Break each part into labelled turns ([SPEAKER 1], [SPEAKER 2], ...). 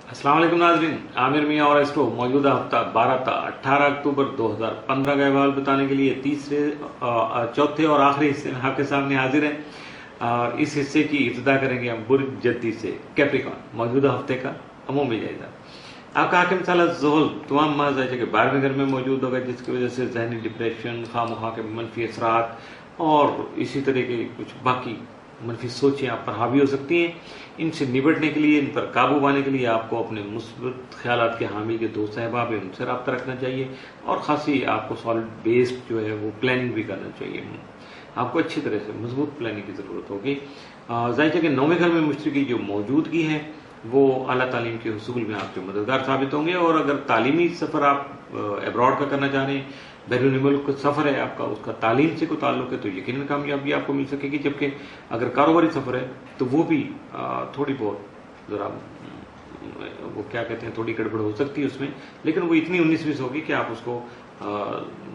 [SPEAKER 1] अस्सलाम वालेकुम नाज़रीन, आमिर मियाँ और एस्ट्रो मौजूदा हफ्ता 12 था 18 अक्टूबर 2015 का अहवाल बताने के लिए चौथे और आखिरी हिस्से में आपके सामने हाजिर हैं। और इस हिस्से की इब्तिदा करेंगे हम बुर्ज जद्दी से। कैप्रिकॉन मौजूदा हफ्ते का अमूमी जायजा। आपका हाकिम साला ज़ुहल तमाम महज है कि 12वें घर में मौजूद होगा, जिसकी वजह से जहनी डिप्रेशन, खामखा के मनफी असरात और इसी तरह के कुछ बाकी मनफी सोचें आप पर हावी हो सकती हैं। इनसे निपटने के लिए, इन पर काबू पाने के लिए आपको अपने मुस्बत ख्यालात के हामिल के दोस्त अहबाब हैं उनसे रब्ता रखना चाहिए और खासी आपको सॉलिड बेस्ड जो है वो प्लानिंग भी करना चाहिए। आपको अच्छी तरह से मजबूत प्लानिंग की ज़रूरत होगी। जाहिर है कि 9वें घर में मुश्तरी की जो मौजूदगी है वो आला तालीम के हुसूल में आपके मददगार साबित होंगे। और अगर तालीमी सफ़र आप अब्रॉड का करना चाह रहे हैं, बैरून मुल्क सफ़र है आपका, उसका तालीम से कोई ताल्लुक है, तो यकीनन कामयाबी आपको मिल सकेगी। जबकि अगर कारोबारी सफ़र है तो वो भी थोड़ी बहुत ज़रा वो क्या कहते हैं, थोड़ी गड़बड़ हो सकती है उसमें, लेकिन वो इतनी 19-20 होगी कि आप उसको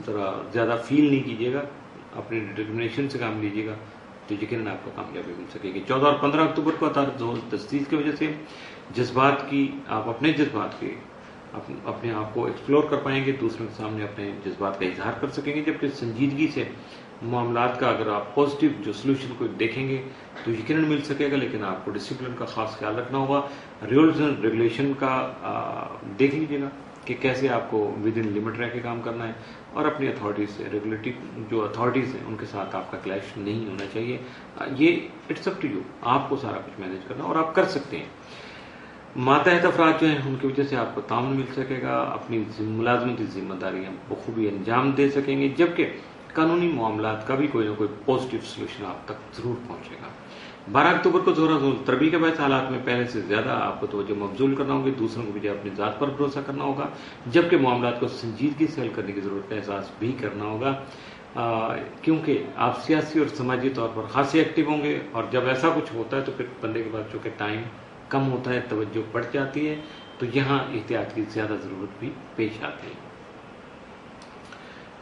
[SPEAKER 1] ज़रा ज़्यादा फील नहीं कीजिएगा, अपनी डिटर्मिनेशन से काम लीजिएगा, तो यकीनन आपको कामयाबी मिल सकेगी। 14 और 15 अक्टूबर को अतार तस्दीक की वजह से जज्बात की, आप अपने जज्बात के अपने आप को एक्सप्लोर कर पाएंगे, दूसरों के सामने अपने जज्बात का इजहार कर सकेंगे। जबकि संजीदगी से मामलात का अगर आप पॉजिटिव जो सोल्यूशन को देखेंगे तो यकीनन मिल सकेगा, लेकिन आपको डिसिप्लिन का खास ख्याल रखना होगा। रूल्स एंड रेगुलेशन का देख लीजिएगा कि कैसे आपको विद इन लिमिट रह के काम करना है और अपनी अथॉरिटीज से, रेगुलेटरी जो अथॉरिटीज़ हैं उनके साथ आपका क्लैश नहीं होना चाहिए। ये इट्स अप टू यू, आपको सारा कुछ मैनेज करना और आप कर सकते हैं। मातहत अफराद जो हैं उनकी वजह से आपको ताउन मिल सकेगा, अपनी मुलाजमती जिम्मेदारियां बखूबी अंजाम दे सकेंगे। जबकि कानूनी मामलात का भी कोई ना कोई पॉजिटिव सोल्यूशन आप तक जरूर पहुंचेगा। 12 अक्टूबर को जोरा जोर तरबी के बाद हालात में पहले से ज्यादा आपको तवज्जो मबजूल करना होगी, दूसरों को भी अपनी जात पर भरोसा करना होगा। जबकि मामलात को संजीदगी से हल करने की जरूरत का एहसास भी करना होगा, क्योंकि आप सियासी और समाजी तौर पर खासी एक्टिव होंगे। और जब ऐसा कुछ होता है तो फिर बंदे के पास चूंकि टाइम कम होता है, तवज्जो बढ़ जाती है, तो यहाँ एहतियात की ज्यादा जरूरत भी पेश आती है।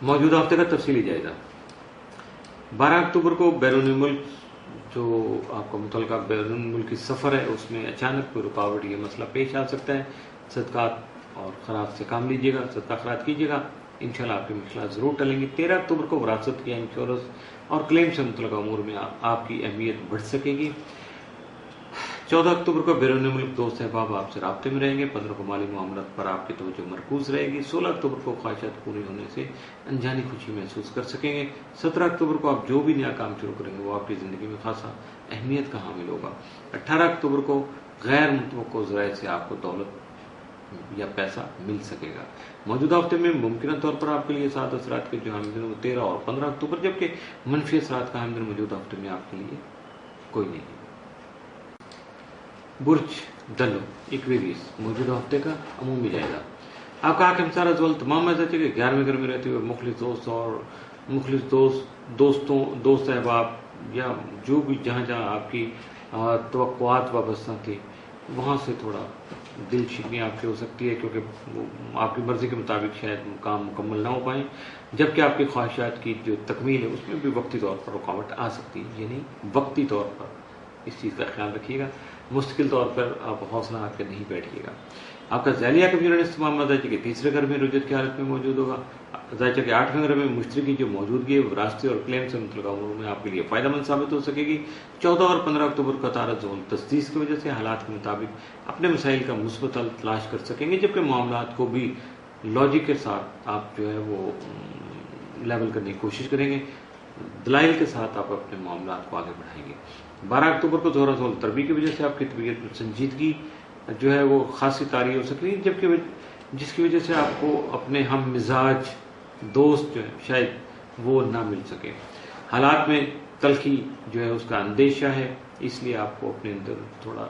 [SPEAKER 1] मौजूदा हफ्ते का तफसीली जायजा। 12 अक्टूबर को बैरून मुल्क जो आपका मुतलका बैरून मुल्की सफ़र है उसमें अचानक कोई रुकावट, ये मसला पेश आ सकता है। सदकात और खराज से काम लीजिएगा, सदका खराज कीजिएगा, इंशाल्लाह आपकी मुश्किलात जरूर टलेंगी। 13 अक्टूबर को विरासत या इंश्योरेंस और क्लेम से मुतलका अमूर में आपकी अहमियत बढ़ सकेगी। 14 अक्टूबर को बैरून मुल्क दोस्त अहबाब आपसे राब्ते में रहेंगे। 15 को माली मामलात पर आपकी तवज्जो मरकूज रहेगी। 16 अक्टूबर को ख्वाहिशात पूरी होने से अनजानी खुशी महसूस कर सकेंगे। 17 अक्टूबर को आप जो भी नया काम शुरू करेंगे वो आपकी ज़िंदगी में खासा अहमियत का हामिल होगा। 18 अक्टूबर को गैर मुतवक्को ज़राए से आपको दौलत या पैसा मिल सकेगा। मौजूदा हफ्ते में मुमकिन तौर पर आपके लिए सात असरात के जो हामिल वो 13 और 15 अक्टूबर, जबकि मनफी असरात का हामिल मौजूदा हफ्ते में आपके लिए कोई नहीं। बुर्ज दलो इक्वेरियस मौजूदा हफ्ते का अमूमी जायजा। आपका हाकिम सारा ज़ुहल तमाम ऐसा कि 11वें घर में रहते हुए मुखलिस दोस्त और दोस्त अहबाब या जो भी जहाँ जहाँ आपकी तवक्कुआत वाबस्ता थी वहाँ से थोड़ा दिल शिकनी आपकी हो सकती है, क्योंकि आपकी मर्जी के मुताबिक शायद काम मुकम्मल ना हो पाए। जबकि आपकी ख्वाहिशात की जो तकमील है उसमें भी वक्ती तौर पर रुकावट आ सकती है, यानी वक्ती तौर पर इस चीज़ का ख्याल रखिएगा। मुश्किल तौर पर आप हौसला हार के नहीं बैठिएगा। आपका ज़ैलिया कबीर इस्तेमाल जायचे के तीसरे घर में रुजत की हालत में मौजूद होगा। जायचे के 8वें घर में मुश्तरी की जो मौजूदगी है विरासती और क्लेम से मुतल्लिक़ अमूर में आपके लिए फ़ायदेमंद साबित हो सकेगी। 14 और 15 अक्टूबर को तारा ज़ोल तस्दीक की वजह से हालात के मुताबिक अपने मसाइल का मुस्बत हल तलाश कर सकेंगे। जबकि मामलात को भी लॉजिक के साथ आप जो है वो लेवल करने की कोशिश करेंगे, दलाइल के साथ आप अपने मामलात को आगे बढ़ाएंगे। 12 अक्टूबर को जोरा जोल तरबी की वजह से आपकी तबीयत में संजीदगी जो है वो खासी तारी हो सकती है, जबकि जिसकी वजह से आपको अपने हम मिजाज दोस्त जो है शायद वो ना मिल सके। हालात में तलखी जो है उसका अंदेशा है, इसलिए आपको अपने अंदर थोड़ा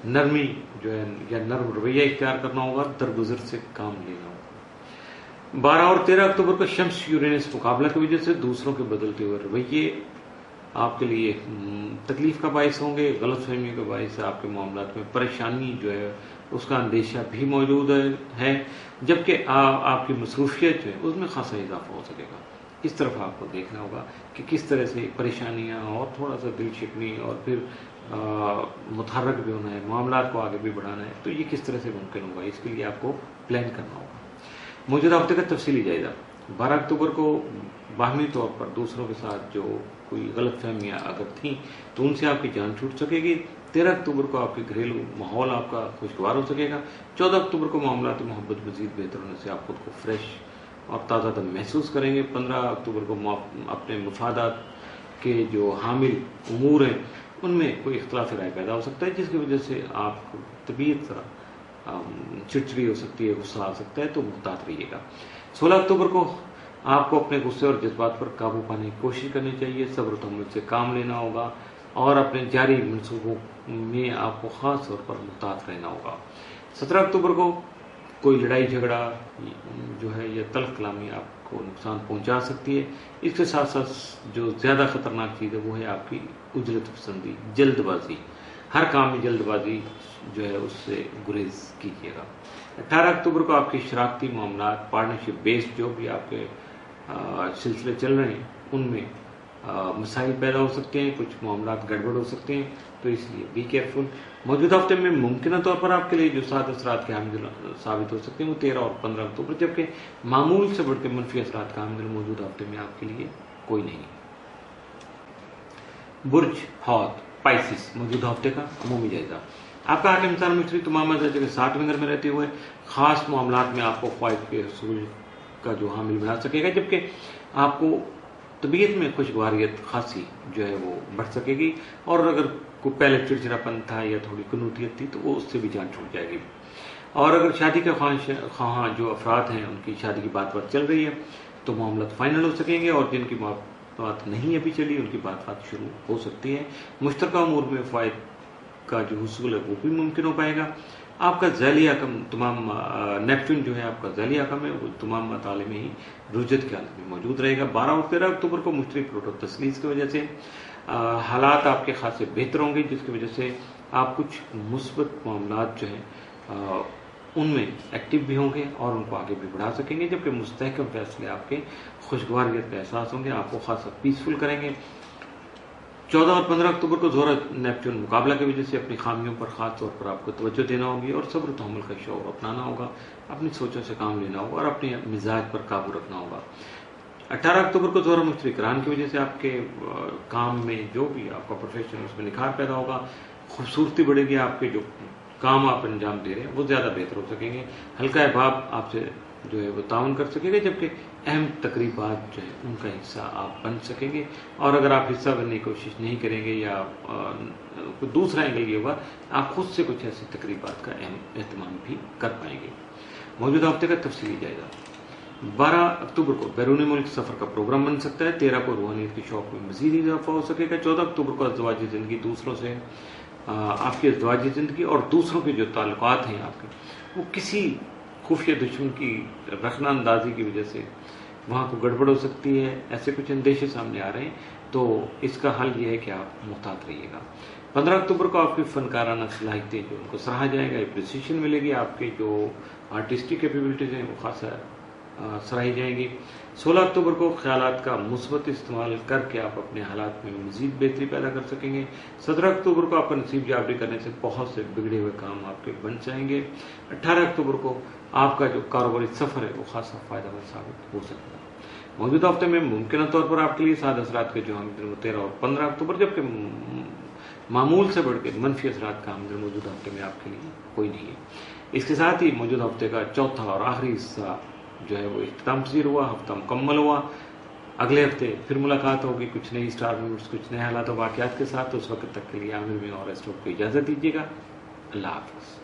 [SPEAKER 1] नरमी जो है या नर्म रवैया इख्तियार करना होगा, दरगुजर से काम लेना होगा। 12 और 13 अक्टूबर को शम्स यूरेनस मुकाबला की वजह से दूसरों के बदलते हुए रवैये आपके लिए तकलीफ का बायस होंगे, गलत फहमियों का बायस आपके मामलात में परेशानी जो है उसका अंदेशा भी मौजूद है। जबकि आपकी मसरूफियत जो है उसमें खासा इजाफा हो सकेगा। इस तरफ आपको देखना होगा कि किस तरह से परेशानियां और थोड़ा सा दिल शिकनी और फिर मुतहर्रक भी होना है, मामलात को आगे भी बढ़ाना है, तो ये किस तरह से मुमकिन होगा, इसके लिए आपको प्लान करना होगा। मौजूदा हफ्ते का तफसीली जायजा। 12 अक्टूबर को बाहमी तौर पर दूसरों के साथ जो कोई गलत फहमियाँ अगर थीं तो उनसे आपकी जान छूट सकेगी। 13 अक्टूबर को आपके घरेलू माहौल आपका खुशगवार हो सकेगा। 14 अक्टूबर को मामलात मोहब्बत मजीद बेहतर होने से आप खुद को फ्रेश और ताज़ा दम महसूस करेंगे। 15 अक्टूबर को अपने मुफादात के जो हामिल उमूर हैं उनमें कोई इख्तलाफ राय पैदा हो सकता है, जिसकी वजह से आपको तबीयत चिड़चिड़ी हो सकती है, गुस्सा आ सकता है, तो मुहतात रहिएगा। 16 अक्टूबर को आपको अपने गुस्से और जज्बात पर काबू पाने की कोशिश करनी चाहिए, सब्र तहम्मुल से काम लेना होगा और अपने जारी मनसूबों में आपको खास तौर पर मुहतात रहना होगा। 17 अक्टूबर को कोई लड़ाई झगड़ा जो है या तल्ख कलामी आपको नुकसान पहुंचा सकती है। इसके साथ साथ जो ज़्यादा खतरनाक चीज़ है वो है आपकी उजरत पसंदी, जल्दबाजी। हर काम में जल्दबाजी जो है उससे गुरेज कीजिएगा। 18 अक्टूबर को आपके शराकती मामलात, पार्टनरशिप बेस्ड जो भी आपके सिलसिले चल रहे हैं उनमें मसाइल पैदा हो सकते हैं, कुछ मामलात गड़बड़ हो सकते हैं, तो इसलिए बी केयरफुल। मौजूदा हफ्ते में मुमकिन तौर पर आपके लिए जो 7 असरात के हामिल साबित हो सकते हैं वो 13 और 15 अक्टूबर, जबकि मामूल से बढ़ के मनफी असरात का हामिल मौजूदा हफ्ते में आपके लिए कोई नहीं। बुर्ज हौत स्पाइसिस मौजूदा हफ्ते का अमूमी जायजा। आपका हाकिम इंसान मिस्त्री तमाम दर्जे के 60वें घर में रहते हुए खास मामलात में आपको ख्वाहिश के हसूल का जो हामिल बना सकेगा, जबकि आपको तबीयत में खुशगवारियत खासी जो है वो बढ़ सकेगी, और अगर कोई पहले चिड़चिड़ापन था या थोड़ी कनूतियत थी तो वो उससे भी जान छूट जाएगी। और अगर शादी के ख्वाहां जो अफराद हैं उनकी शादी की बात चल रही है तो मामला फाइनल हो सकेंगे, और जिनकी बात नहीं अभी चली उनकी बात शुरू हो सकती है। मुश्तरका उमूर में फ़ायद का जो हुसूल है वो भी मुमकिन हो पाएगा। आपका ज़ैली हकम तमाम नेपच्यून जो है आपका ज़ैली हकम है वो तमाम मताले में ही रुजत के हालत में मौजूद रहेगा। 12 और 13 अक्टूबर को मुश्तरी प्रोटो तस्लीस की वजह से हालात आपके खासे बेहतर होंगे, जिसकी वजह से आप कुछ मुस्बत मामलात जो हैं उनमें एक्टिव भी होंगे और उनको आगे भी बढ़ा सकेंगे, जबकि मुस्तहकम फैसले आपके खुशगवारियत का एहसास होंगे, आपको खासा पीसफुल करेंगे। 14 और 15 अक्टूबर को ज़ोहरा नेपच्यून मुकाबला की वजह से अपनी खामियों पर खास तौर पर आपको तवज्जो देना होगी और सब्र तहम्मुल का शौक़ अपनाना होगा, अपनी सोचों से काम लेना होगा और अपने मिजाज पर काबू रखना होगा। 18 अक्टूबर को ज़ोहरा मुश्तरी करान की वजह से आपके काम में जो भी आपका प्रोफेशन उसमें निखार पैदा होगा, खूबसूरती बढ़ेगी, आपके जो काम आप अंजाम दे रहे हैं वो ज़्यादा बेहतर हो सकेंगे। हल्का अहबाब आपसे जो है वो ताउन कर सकेंगे, जबकि अहम तकरीबात जो है उनका हिस्सा आप बन सकेंगे। और अगर आप हिस्सा बनने की कोशिश नहीं करेंगे या कोई दूसरा एंगल ये होगा, आप खुद से कुछ ऐसी तकरीबात का अहम एहतमाम भी कर पाएंगे। मौजूदा हफ्ते का तफसीली जायजा। 12 अक्टूबर को बैरून मुल्क सफ़र का प्रोग्राम बन सकता है। 13 को रूहानियत के शौक़ में मज़ीद इजाफा हो सकेगा। 14 अक्टूबर को अज़वाजी ज़िंदगी दूसरों से आपकी अज़वाजी ज़िंदगी और दूसरों के जो ताल्लुकात हैं आपके वो किसी खुफिया दुश्मन की रखना अंदाजी की वजह से वहाँ को गड़बड़ हो सकती है, ऐसे कुछ अंदेशे सामने आ रहे हैं, तो इसका हल ये है कि आप मुहतात रहिएगा। 15 अक्टूबर को आपकी फनकाराना सलाहियतें जो उनको सराहा जाएगा, एप्रिसिएशन मिलेगी, आपके जो आर्टिस्टिक कैपेबिलिटीज़ हैं वो खासा सराही जाएंगी। 16 अक्टूबर को ख्यालात का मुस्बत इस्तेमाल करके आप अपने हालात में मज़ीद बेहतरी पैदा कर सकेंगे। 17 अक्टूबर को आपका नसीब जाबरी करने से बहुत से बिगड़े हुए काम आपके बन जाएंगे। 18 अक्टूबर को आपका जो कारोबारी सफ़र है वो खासा फ़ायदेमंद साबित हो सकता है। मौजूदा हफ्ते में मुमकिन तौर पर आपके लिए 7 असरात के जो हम 13 और 15 अक्टूबर, जबकि मामूल से बढ़ के मनफी असरात का हम मौजूदा हफ्ते में आपके लिए कोई नहीं है। इसके साथ ही मौजूदा हफ्ते का चौथा और आखिरी हिस्सा जो है वो इख्तिताम पसीर हुआ, हफ्ता मुकम्मल हुआ। अगले हफ्ते फिर मुलाकात होगी कुछ नई स्टार मूवमेंट्स, कुछ नए हालात और वाक़यात के साथ। तो उस वक्त तक के लिए आमिर में और एस्ट्रो को इजाज़त दीजिएगा। अल्लाह हाफ़िज़।